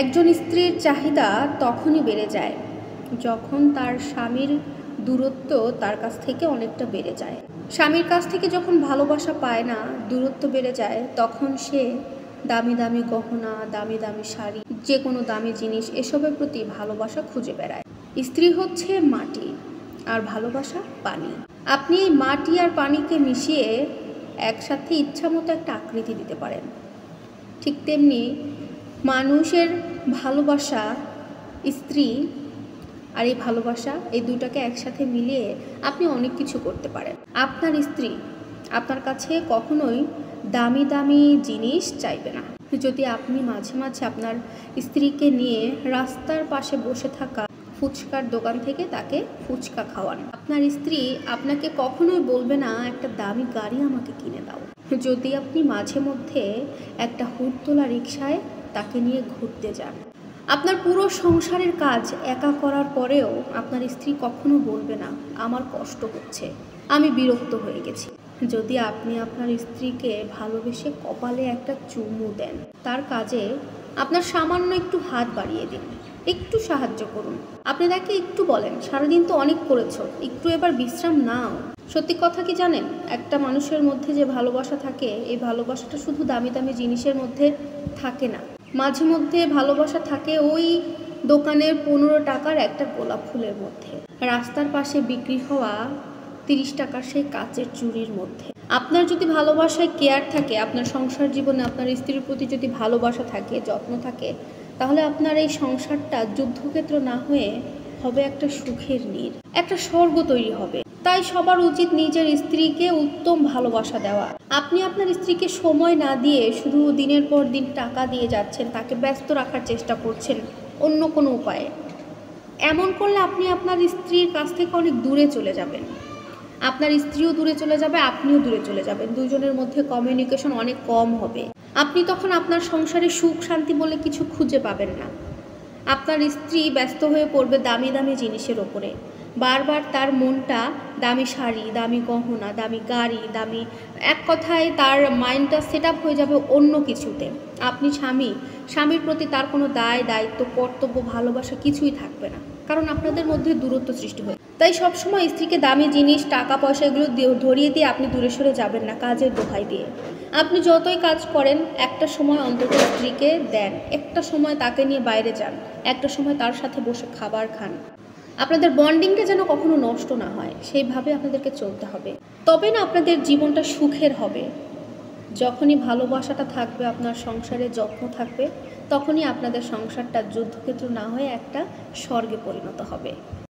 একজন স্ত্রীর চাহিদা তখনই বেড়ে যায় যখন তার স্বামীর দূরত্ব তার কাছ থেকে অনেকটা বেড়ে যায়। স্বামীর কাছ থেকে যখন ভালোবাসা পায় না, দূরত্ব বেড়ে যায়, তখন সে দামি দামি গহনা, দামি দামি শাড়ি, যে কোনো দামি জিনিস এসবের প্রতি ভালোবাসা খুঁজে বেড়ায়। স্ত্রী হচ্ছে মাটি আর ভালোবাসা পানি। আপনি এই মাটি আর পানিকে মিশিয়ে একসাথে ইচ্ছামতো একটা আকৃতি দিতে পারেন। ঠিক তেমনি মানুষের ভালোবাসা, স্ত্রী আর এই ভালোবাসা, এই দুটাকে একসাথে মিলিয়ে আপনি অনেক কিছু করতে পারেন। আপনার স্ত্রী আপনার কাছে কখনোই দামি দামি জিনিস চাইবে না। যদি আপনি মাঝে মাঝে আপনার স্ত্রীকে নিয়ে রাস্তার পাশে বসে থাকা ফুচকার দোকান থেকে তাকে ফুচকা খাওয়ান, আপনার স্ত্রী আপনাকে কখনোই বলবে না একটা দামি গাড়ি আমাকে কিনে দাও। যদি আপনি মাঝে মধ্যে একটা হুড়তোলা রিকশায় তাকে নিয়ে ঘুরতে যান, আপনার পুরো সংসারের কাজ একা করার পরেও আপনার স্ত্রী কখনো বলবে না আমার কষ্ট হচ্ছে, আমি বিরক্ত হয়ে গেছি। যদি আপনি আপনার স্ত্রীকে ভালোবেসে কপালে একটা চুমু দেন, তার কাজে আপনার সামান্য একটু হাত বাড়িয়ে দিন, একটু সাহায্য করুন, আপনি তাকে একটু বলেন সারাদিন তো অনেক করেছো, একটু এবার বিশ্রাম নাও। সত্যি কথা কি জানেন, একটা মানুষের মধ্যে যে ভালোবাসা থাকে, এই ভালোবাসাটা শুধু দামি দামি জিনিসের মধ্যে থাকে না। মাঝে মধ্যে ভালোবাসা থাকে ওই দোকানের 15 টাকার একটা গোলাপ ফুলের মধ্যে, রাস্তার পাশে বিক্রি হওয়া 30 টাকার সেই কাচের চুড়ির মধ্যে। আপনার যদি ভালোবাসায় কেয়ার থাকে, আপনার সংসার জীবনে আপনার স্ত্রীর প্রতি যদি ভালোবাসা থাকে, যত্ন থাকে, তাহলে আপনার এই সংসারটা যুদ্ধক্ষেত্র না হয়ে হবে একটা সুখের নীড়, একটা স্বর্গ তৈরি হবে। তাই সবার উচিত নিজের স্ত্রীকে উত্তম ভালোবাসা দেওয়া। আপনি আপনার স্ত্রীকে সময় না দিয়ে শুধু দিনের পর দিন টাকা দিয়ে যাচ্ছেন, তাকে ব্যস্ত রাখার চেষ্টা করছেন অন্য কোনো উপায়ে, এমন করলে আপনি আপনার স্ত্রীর কাছ থেকে অনেক দূরে চলে যাবেন। আপনার স্ত্রীও দূরে চলে যাবে, আপনিও দূরে চলে যাবেন, দুজনের মধ্যে কমিউনিকেশন অনেক কম হবে। আপনি তখন আপনার সংসারে সুখ শান্তি বলে কিছু খুঁজে পাবেন না। আপনার স্ত্রী ব্যস্ত হয়ে পড়বে দামি দামি জিনিসের ওপরে, বারবার তার মনটা দামি শাড়ি, দামি গহনা, দামি গাড়ি, দামি, এক কথায় তার মাইন্ডটা সেট আপ হয়ে যাবে অন্য কিছুতে। আপনি স্বামীর প্রতি তার কোনো দায় দায়িত্ব, কর্তব্য, ভালোবাসা কিছুই থাকবে না, কারণ আপনাদের মধ্যে দূরত্ব সৃষ্টি হয়ে। তাই সবসময় স্ত্রীকে দামি জিনিস, টাকা পয়সা এগুলো ধরিয়ে দিয়ে আপনি দূরে সরে যাবেন না কাজের দোহাই দিয়ে। আপনি যতই কাজ করেন, একটা সময় অন্তত স্ত্রীকে দেন, একটা সময় তাকে নিয়ে বাইরে যান, একটা সময় তার সাথে বসে খাবার খান। আপনাদের বন্ডিংটা যেন কখনো নষ্ট না হয়, সেইভাবে আপনাদেরকে চলতে হবে। তবে না আপনাদের জীবনটা সুখের হবে। যখনই ভালোবাসাটা থাকবে, আপনার সংসারে যত্ন থাকবে, তখনই আপনাদের সংসারটা যুদ্ধক্ষেত্র না হয়ে একটা স্বর্গে পরিণত হবে।